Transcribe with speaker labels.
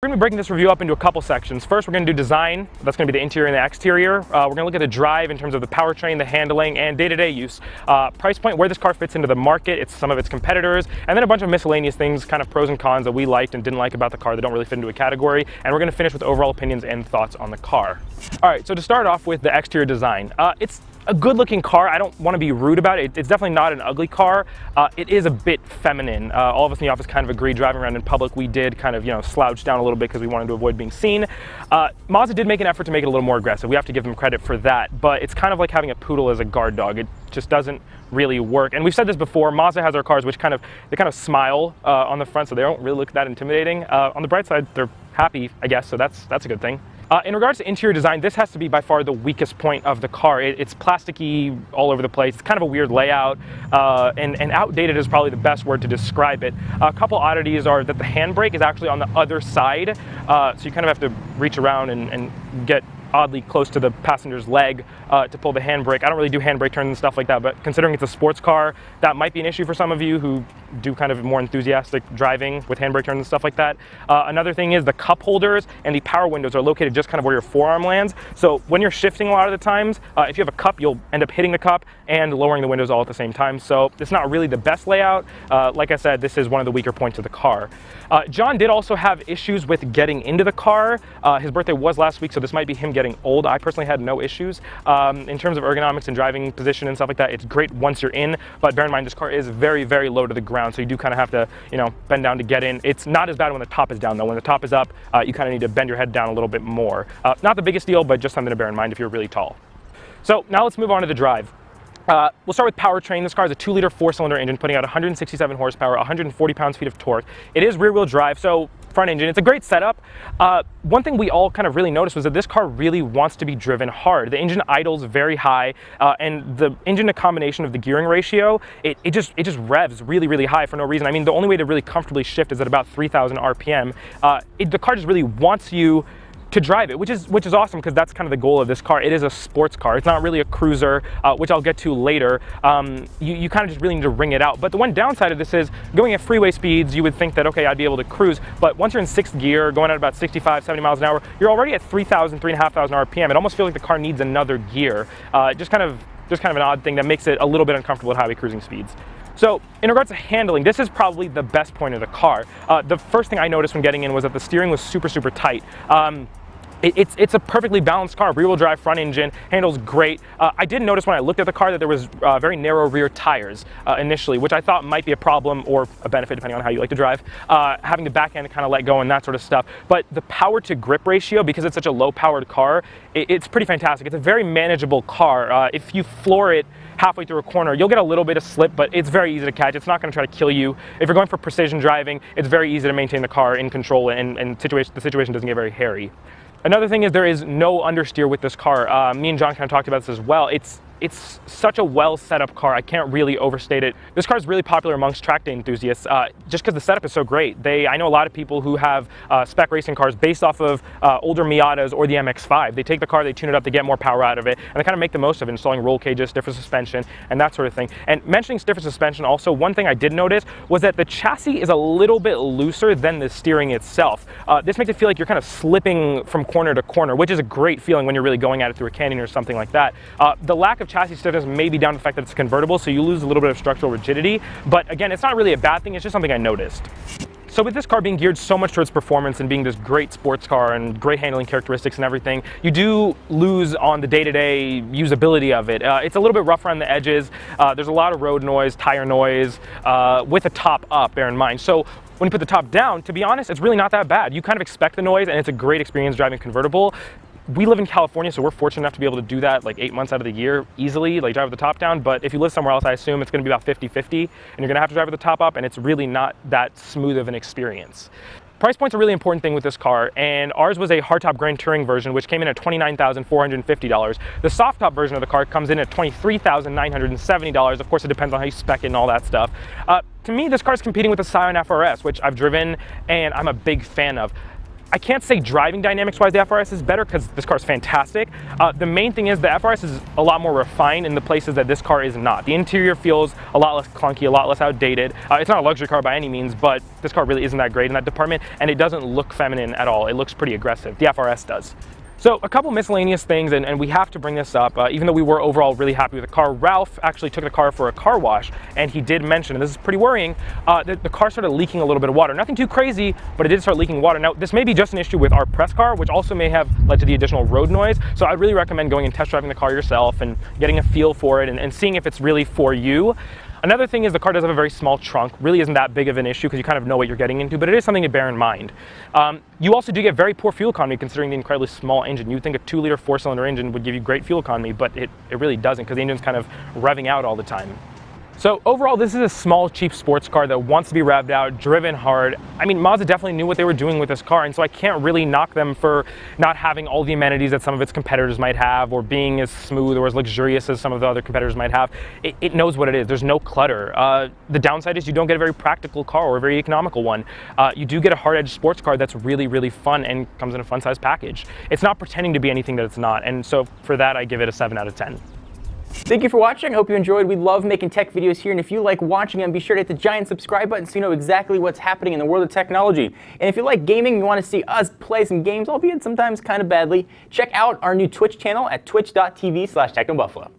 Speaker 1: We're going to be breaking this review up into a couple sections. First, we're going to do design. That's going to be the interior and the exterior. We're going to look at the drive in terms of the powertrain, the handling, and day-to-day use. Price point, where this car fits into the market, it's some of its competitors, and then a bunch of miscellaneous things, kind of pros and cons that we liked and didn't like about the car that don't really fit into a category. And we're going to finish with overall opinions and thoughts on the car. All right, so to start off with the exterior design, it's a good-looking car. I don't want to be rude about it. It's definitely not an ugly car. It is a bit feminine. All of us in the office kind of agree. Driving around in public, we did kind of, slouch down a little bit because we wanted to avoid being seen. Mazda did make an effort to make it a little more aggressive. We have to give them credit for that. But it's kind of like having a poodle as a guard dog. It just doesn't really work. And we've said this before. Mazda has their cars which kind of smile on the front, so they don't really look that intimidating. On the bright side, they're happy, I guess. So that's a good thing. In regards to interior design, this has to be by far the weakest point of the car. It's plasticky all over the place. It's kind of a weird layout, and outdated is probably the best word to describe it. A couple oddities are that the handbrake is actually on the other side, so you kind of have to reach around and get oddly close to the passenger's leg to pull the handbrake. I don't really do handbrake turns and stuff like that, but considering it's a sports car, that might be an issue for some of you who do kind of more enthusiastic driving with handbrake turns and stuff like that. Another thing is the cup holders and the power windows are located just kind of where your forearm lands. So when you're shifting a lot of the times, if you have a cup, you'll end up hitting the cup and lowering the windows all at the same time. So it's not really the best layout. Like I said, this is one of the weaker points of the car. John did also have issues with getting into the car. His birthday was last week, so this might be him getting old. I personally had no issues. In terms of ergonomics and driving position and stuff like that, it's great once you're in, but bear in mind this car is very, very low to the ground, so you do kind of have to, bend down to get in. It's not as bad when the top is down though. When the top is up, you kind of need to bend your head down a little bit more. Not the biggest deal, but just something to bear in mind if you're really tall. So now let's move on to the drive. We'll start with powertrain. This car is a 2-liter 4-cylinder engine putting out 167 horsepower, 140 pounds-feet of torque. It is rear-wheel drive, so front engine. It's a great setup. One thing we all kind of really noticed was that this car really wants to be driven hard. The engine idles very high, and the engine to combination of the gearing ratio, it just revs really, really high for no reason. I mean, the only way to really comfortably shift is at about 3,000 RPM. The car just really wants you to drive it, which is awesome because that's kind of the goal of this car. It is a sports car. It's not really a cruiser, which I'll get to later. You kind of just really need to ring it out. But the one downside of this is going at freeway speeds, you would think that, okay, I'd be able to cruise. But once you're in 6th gear, going at about 65, 70 miles an hour, you're already at 3,000, 3,500 RPM. It almost feels like the car needs another gear. Just kind of an odd thing that makes it a little bit uncomfortable at highway cruising speeds. So in regards to handling, this is probably the best point of the car. The first thing I noticed when getting in was that the steering was super, super tight. It's a perfectly balanced car. Rear-wheel drive, front engine, handles great. I did notice when I looked at the car that there was very narrow rear tires initially, which I thought might be a problem or a benefit depending on how you like to drive. Having the back end kind of let go and that sort of stuff. But the power to grip ratio, because it's such a low-powered car, it's pretty fantastic. It's a very manageable car. If you floor it halfway through a corner, you'll get a little bit of slip, but it's very easy to catch. It's not going to try to kill you. If you're going for precision driving, it's very easy to maintain the car in control, and the situation doesn't get very hairy. Another thing is there is no understeer with this car. Me and John kind of talked about this as well. It's such a well set up car. I can't really overstate it. This car is really popular amongst track day enthusiasts just because the setup is so great. I know a lot of people who have spec racing cars based off of older Miatas or the MX-5. They take the car, they tune it up to get more power out of it, and they kind of make the most of it, installing roll cages, stiffer suspension, and that sort of thing. And mentioning stiffer suspension also, one thing I did notice was that the chassis is a little bit looser than the steering itself. This makes it feel like you're kind of slipping from corner to corner, which is a great feeling when you're really going at it through a canyon or something like that. The lack of chassis stiffness may be down to the fact that it's convertible, so you lose a little bit of structural rigidity. But again, it's not really a bad thing, it's just something I noticed. So with this car being geared so much towards performance and being this great sports car and great handling characteristics and everything, you do lose on the day-to-day usability of it. It's a little bit rough around the edges. There's a lot of road noise, tire noise, with the top up, bear in mind. So when you put the top down, to be honest, it's really not that bad. You kind of expect the noise, and it's a great experience driving convertible. We live in California, so we're fortunate enough to be able to do that like 8 months out of the year easily, like drive with the top down. But if you live somewhere else, I assume it's going to be about 50-50, and you're going to have to drive with the top up, and it's really not that smooth of an experience. Price point's a really important thing with this car, and ours was a hardtop Grand Touring version, which came in at $29,450. The soft top version of the car comes in at $23,970. Of course, it depends on how you spec it and all that stuff. To me, this car is competing with the Scion FRS, which I've driven and I'm a big fan of. I can't say driving dynamics-wise the FRS is better because this car is fantastic. The main thing is the FRS is a lot more refined in the places that this car is not. The interior feels a lot less clunky, a lot less outdated. It's not a luxury car by any means, but this car really isn't that great in that department, and it doesn't look feminine at all. It looks pretty aggressive. The FRS does. So a couple miscellaneous things, and we have to bring this up, even though we were overall really happy with the car. Ralph actually took the car for a car wash, and he did mention, and this is pretty worrying, that the car started leaking a little bit of water. Nothing too crazy, but it did start leaking water. Now, this may be just an issue with our press car, which also may have led to the additional road noise. So I'd really recommend going and test driving the car yourself and getting a feel for it and seeing if it's really for you. Another thing is the car does have a very small trunk. Really isn't that big of an issue because you kind of know what you're getting into, but it is something to bear in mind. You also do get very poor fuel economy considering the incredibly small engine. You'd think a 2-liter 4-cylinder engine would give you great fuel economy, but it really doesn't because the engine's kind of revving out all the time. So overall, this is a small, cheap sports car that wants to be revved out, driven hard. I mean, Mazda definitely knew what they were doing with this car, and so I can't really knock them for not having all the amenities that some of its competitors might have, or being as smooth or as luxurious as some of the other competitors might have. It knows what it is. There's no clutter. The downside is you don't get a very practical car or a very economical one. You do get a hard-edged sports car that's really, really fun and comes in a fun-sized package. It's not pretending to be anything that it's not, and so for that, I give it a 7 out of 10.
Speaker 2: Thank you for watching. I hope you enjoyed. We love making tech videos here, and if you like watching them, be sure to hit the giant subscribe button so you know exactly what's happening in the world of technology. And if you like gaming and you want to see us play some games, albeit sometimes kind of badly, check out our new Twitch channel at twitch.tv/technobuffalo.